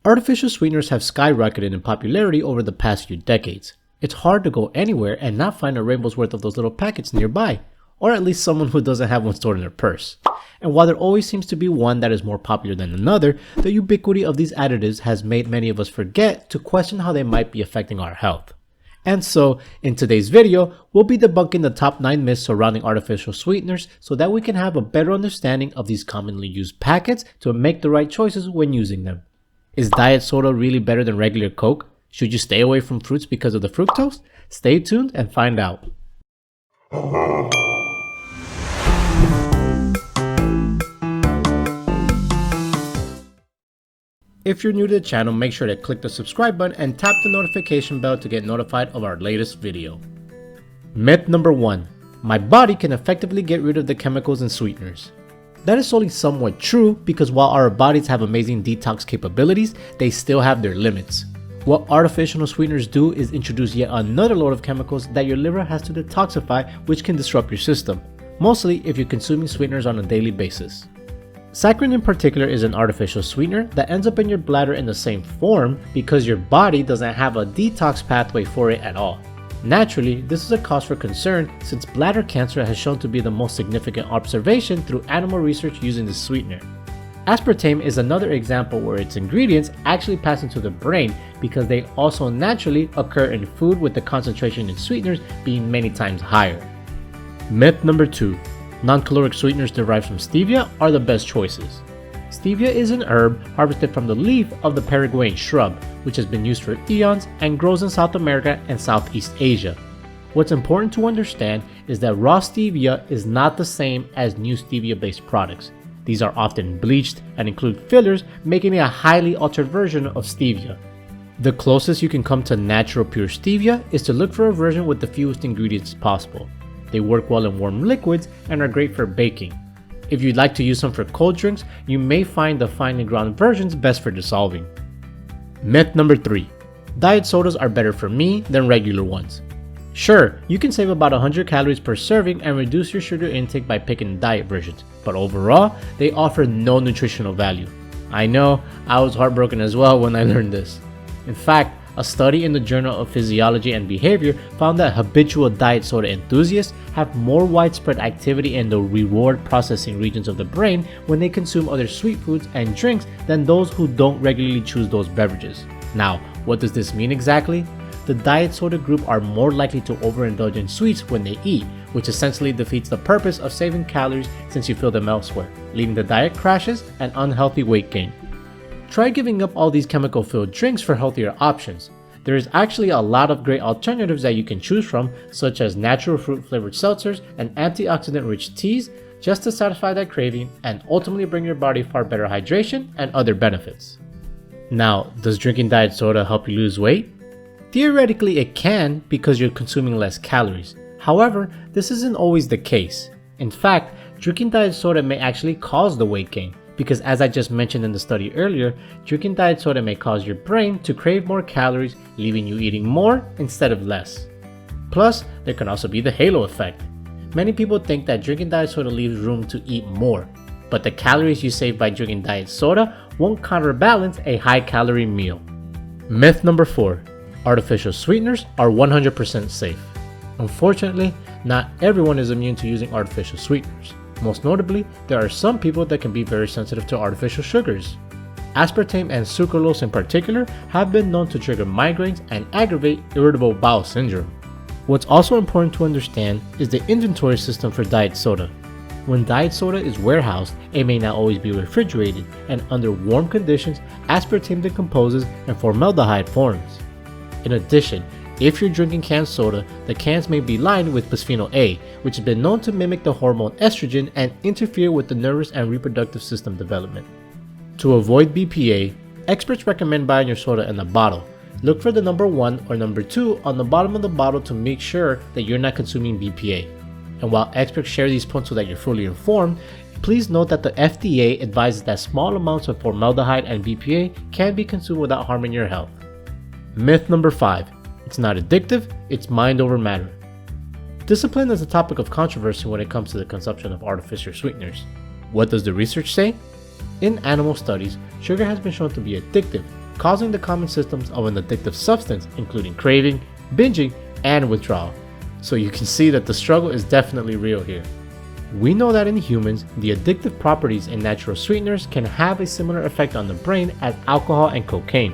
Artificial sweeteners have skyrocketed in popularity over the past few decades. It's hard to go anywhere and not find a rainbow's worth of those little packets nearby, or at least someone who doesn't have one stored in their purse. And while there always seems to be one that is more popular than another, the ubiquity of these additives has made many of us forget to question how they might be affecting our health. And so, in today's video, we'll be debunking the top 9 myths surrounding artificial sweeteners so that we can have a better understanding of these commonly used packets to make the right choices when using them. Is diet soda really better than regular Coke? Should you stay away from fruits because of the fructose? Stay tuned and find out. If you're new to the channel, make sure to click the subscribe button and tap the notification bell to get notified of our latest video. Myth number 1. My body can effectively get rid of the chemicals and sweeteners. That is only somewhat true because while our bodies have amazing detox capabilities, they still have their limits. What artificial sweeteners do is introduce yet another load of chemicals that your liver has to detoxify, which can disrupt your system, mostly if you're consuming sweeteners on a daily basis. Saccharin in particular is an artificial sweetener that ends up in your bladder in the same form because your body doesn't have a detox pathway for it at all. Naturally, this is a cause for concern since bladder cancer has shown to be the most significant observation through animal research using this sweetener. Aspartame is another example where its ingredients actually pass into the brain because they also naturally occur in food with the concentration in sweeteners being many times higher. Myth number 2. Non-caloric sweeteners derived from stevia are the best choices. Stevia is an herb harvested from the leaf of the Paraguayan shrub, which has been used for eons and grows in South America and Southeast Asia. What's important to understand is that raw stevia is not the same as new stevia-based products. These are often bleached and include fillers, making it a highly altered version of stevia. The closest you can come to natural pure stevia is to look for a version with the fewest ingredients possible. They work well in warm liquids and are great for baking. If you'd like to use some for cold drinks, you may find the finely ground versions best for dissolving. Myth number 3. Diet sodas are better for me than regular ones. Sure, you can save about 100 calories per serving and reduce your sugar intake by picking diet versions, but overall, they offer no nutritional value. I know, I was heartbroken as well when I learned this. In fact, a study in the Journal of Physiology and Behavior found that habitual diet soda enthusiasts have more widespread activity in the reward processing regions of the brain when they consume other sweet foods and drinks than those who don't regularly choose those beverages. Now, what does this mean exactly? The diet soda group are more likely to overindulge in sweets when they eat, which essentially defeats the purpose of saving calories since you fill them elsewhere, leading to diet crashes and unhealthy weight gain. Try giving up all these chemical-filled drinks for healthier options. There is actually a lot of great alternatives that you can choose from, such as natural fruit-flavored seltzers and antioxidant-rich teas, just to satisfy that craving and ultimately bring your body far better hydration and other benefits. Now, does drinking diet soda help you lose weight? Theoretically, it can because you're consuming less calories. However, this isn't always the case. In fact, drinking diet soda may actually cause the weight gain. Because as I just mentioned in the study earlier, drinking diet soda may cause your brain to crave more calories, leaving you eating more instead of less. Plus, there can also be the halo effect. Many people think that drinking diet soda leaves room to eat more, but the calories you save by drinking diet soda won't counterbalance a high-calorie meal. Myth number 4. Artificial sweeteners are 100% safe. Unfortunately, not everyone is immune to using artificial sweeteners. Most notably, there are some people that can be very sensitive to artificial sugars. Aspartame and sucralose in particular have been known to trigger migraines and aggravate irritable bowel syndrome. What's also important to understand is the inventory system for diet soda. When diet soda is warehoused, it may not always be refrigerated, and under warm conditions, aspartame decomposes and formaldehyde forms. In addition, if you're drinking canned soda, the cans may be lined with bisphenol A, which has been known to mimic the hormone estrogen and interfere with the nervous and reproductive system development. To avoid BPA, experts recommend buying your soda in a bottle. Look for the number 1 or number 2 on the bottom of the bottle to make sure that you're not consuming BPA. And while experts share these points so that you're fully informed, please note that the FDA advises that small amounts of formaldehyde and BPA can be consumed without harming your health. Myth number 5. It's not addictive, it's mind over matter. Discipline is a topic of controversy when it comes to the consumption of artificial sweeteners. What does the research say? In animal studies, sugar has been shown to be addictive, causing the common symptoms of an addictive substance, including craving, binging, and withdrawal. So you can see that the struggle is definitely real here. We know that in humans, the addictive properties in natural sweeteners can have a similar effect on the brain as alcohol and cocaine.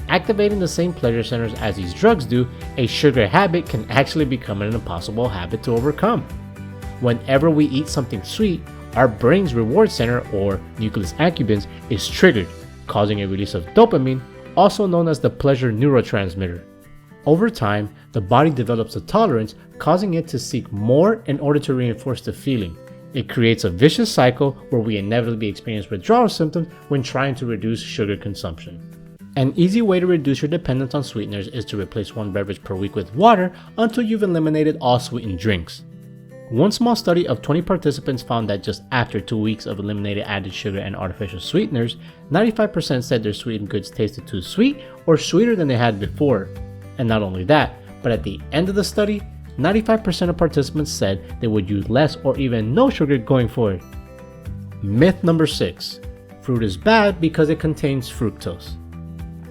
Activating the same pleasure centers as these drugs do, a sugar habit can actually become an impossible habit to overcome. Whenever we eat something sweet, our brain's reward center, or nucleus accumbens, is triggered, causing a release of dopamine, also known as the pleasure neurotransmitter. Over time, the body develops a tolerance, causing it to seek more in order to reinforce the feeling. It creates a vicious cycle where we inevitably experience withdrawal symptoms when trying to reduce sugar consumption. An easy way to reduce your dependence on sweeteners is to replace one beverage per week with water until you've eliminated all sweetened drinks. One small study of 20 participants found that just after 2 weeks of eliminating added sugar and artificial sweeteners, 95% said their sweetened goods tasted too sweet or sweeter than they had before. And not only that, but at the end of the study, 95% of participants said they would use less or even no sugar going forward. Myth number 6. Fruit is bad because it contains fructose.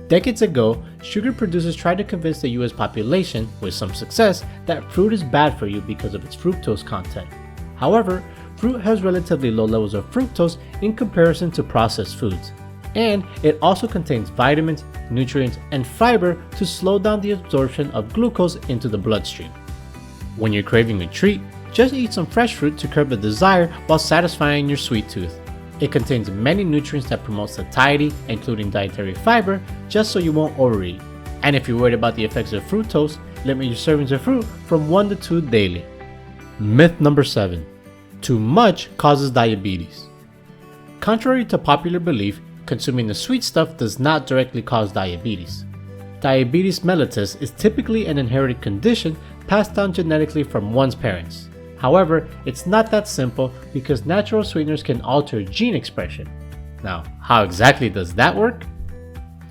Decades ago, sugar producers tried to convince the US population, with some success, that fruit is bad for you because of its fructose content. However, fruit has relatively low levels of fructose in comparison to processed foods, and it also contains vitamins, nutrients, and fiber to slow down the absorption of glucose into the bloodstream. When you're craving a treat, just eat some fresh fruit to curb the desire while satisfying your sweet tooth. It contains many nutrients that promote satiety, including dietary fiber, just so you won't overeat. And if you're worried about the effects of fructose, limit your servings of fruit from 1 to 2 daily. Myth number 7. Too much causes diabetes. Contrary to popular belief, consuming the sweet stuff does not directly cause diabetes. Diabetes mellitus is typically an inherited condition passed down genetically from one's parents. However, it's not that simple because natural sweeteners can alter gene expression. Now, how exactly does that work?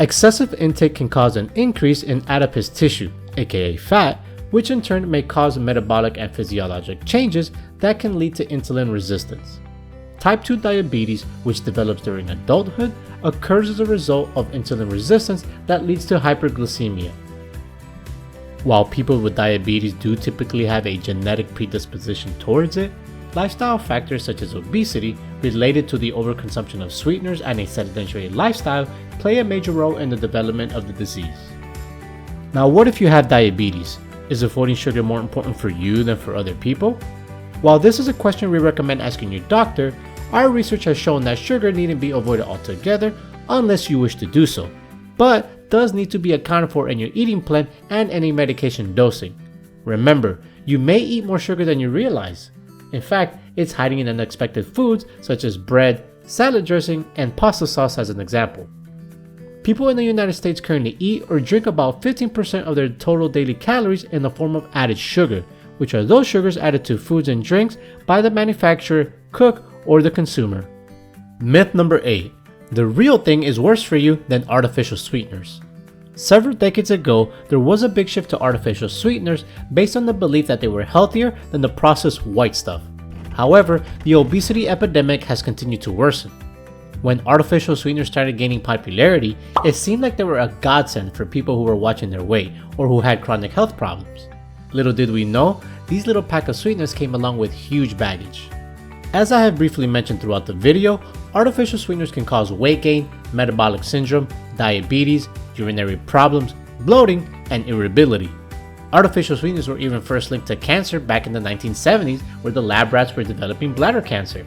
Excessive intake can cause an increase in adipose tissue, aka fat, which in turn may cause metabolic and physiologic changes that can lead to insulin resistance. Type 2 diabetes, which develops during adulthood, occurs as a result of insulin resistance that leads to hyperglycemia. While people with diabetes do typically have a genetic predisposition towards it, lifestyle factors such as obesity related to the overconsumption of sweeteners and a sedentary lifestyle play a major role in the development of the disease. Now, what if you have diabetes? Is avoiding sugar more important for you than for other people? While this is a question we recommend asking your doctor, our research has shown that sugar needn't be avoided altogether unless you wish to do so, but does need to be accounted for in your eating plan and any medication dosing. Remember, you may eat more sugar than you realize. In fact, it's hiding in unexpected foods such as bread, salad dressing, and pasta sauce as an example. People in the United States currently eat or drink about 15% of their total daily calories in the form of added sugar, which are those sugars added to foods and drinks by the manufacturer, cook, or the consumer. Myth number 8. The real thing is worse for you than artificial sweeteners. Several decades ago, there was a big shift to artificial sweeteners based on the belief that they were healthier than the processed white stuff. However, the obesity epidemic has continued to worsen. When artificial sweeteners started gaining popularity, it seemed like they were a godsend for people who were watching their weight or who had chronic health problems. Little did we know, these little pack of sweeteners came along with huge baggage. As I have briefly mentioned throughout the video, artificial sweeteners can cause weight gain, metabolic syndrome, diabetes, urinary problems, bloating, and irritability. Artificial sweeteners were even first linked to cancer back in the 1970s, where the lab rats were developing bladder cancer.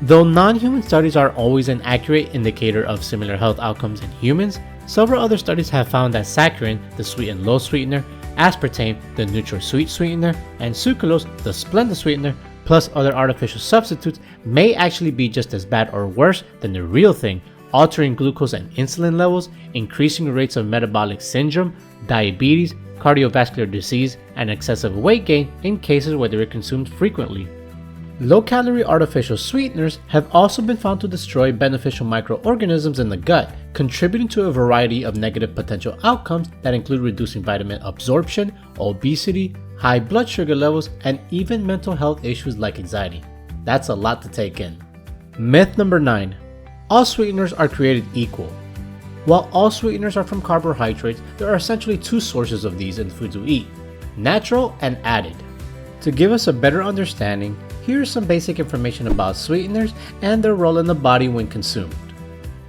Though non-human studies are always an accurate indicator of similar health outcomes in humans, several other studies have found that saccharin, the sweet and low sweetener, aspartame, the neutral sweet sweetener, and sucralose, the Splenda sweetener, plus other artificial substitutes may actually be just as bad or worse than the real thing, altering glucose and insulin levels, increasing rates of metabolic syndrome, diabetes, cardiovascular disease, and excessive weight gain in cases where they were consumed frequently. Low-calorie artificial sweeteners have also been found to destroy beneficial microorganisms in the gut, contributing to a variety of negative potential outcomes that include reducing vitamin absorption, obesity, high blood sugar levels, and even mental health issues like anxiety. That's a lot to take in. Myth number 9. All sweeteners are created equal. While all sweeteners are from carbohydrates, there are essentially two sources of these in foods we eat: natural and added. To give us a better understanding, here is some basic information about sweeteners and their role in the body when consumed.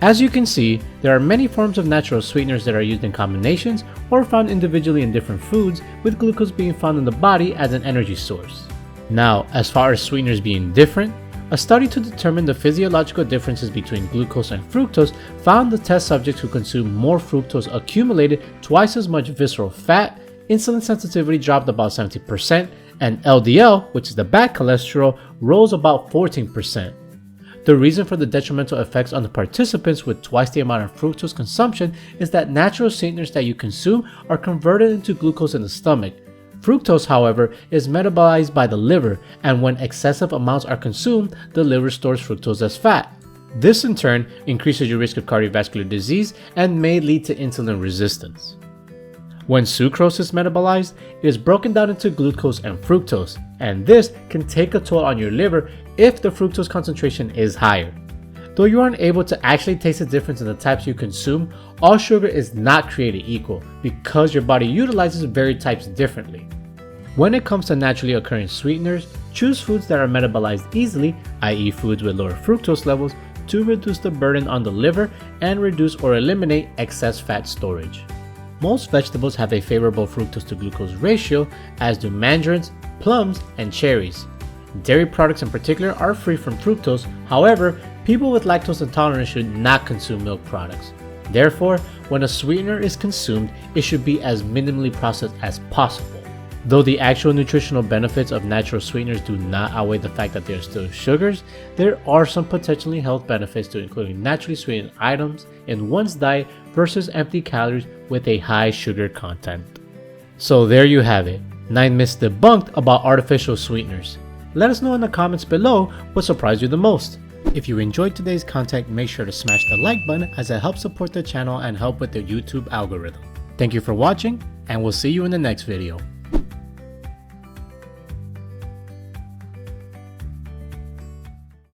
As you can see, there are many forms of natural sweeteners that are used in combinations or found individually in different foods, with glucose being found in the body as an energy source. Now, as far as sweeteners being different, a study to determine the physiological differences between glucose and fructose found the test subjects who consumed more fructose accumulated twice as much visceral fat, insulin sensitivity dropped about 70%, and LDL, which is the bad cholesterol, rose about 14%. The reason for the detrimental effects on the participants with twice the amount of fructose consumption is that natural sweeteners that you consume are converted into glucose in the stomach. Fructose, however, is metabolized by the liver, and when excessive amounts are consumed, the liver stores fructose as fat. This in turn increases your risk of cardiovascular disease and may lead to insulin resistance. When sucrose is metabolized, it is broken down into glucose and fructose, and this can take a toll on your liver if the fructose concentration is higher. Though you aren't able to actually taste the difference in the types you consume, all sugar is not created equal because your body utilizes varied types differently. When it comes to naturally occurring sweeteners, choose foods that are metabolized easily, i.e. foods with lower fructose levels, to reduce the burden on the liver and reduce or eliminate excess fat storage. Most vegetables have a favorable fructose to glucose ratio, as do mandarins, plums, and cherries. Dairy products in particular are free from fructose. However, people with lactose intolerance should not consume milk products. Therefore, when a sweetener is consumed, it should be as minimally processed as possible. Though the actual nutritional benefits of natural sweeteners do not outweigh the fact that they are still sugars, there are some potentially health benefits to including naturally sweetened items in one's diet versus empty calories with a high sugar content. So there you have it, 9 myths debunked about artificial sweeteners. Let us know in the comments below what surprised you the most. If you enjoyed today's content, make sure to smash the like button as it helps support the channel and help with the YouTube algorithm. Thank you for watching, and we'll see you in the next video.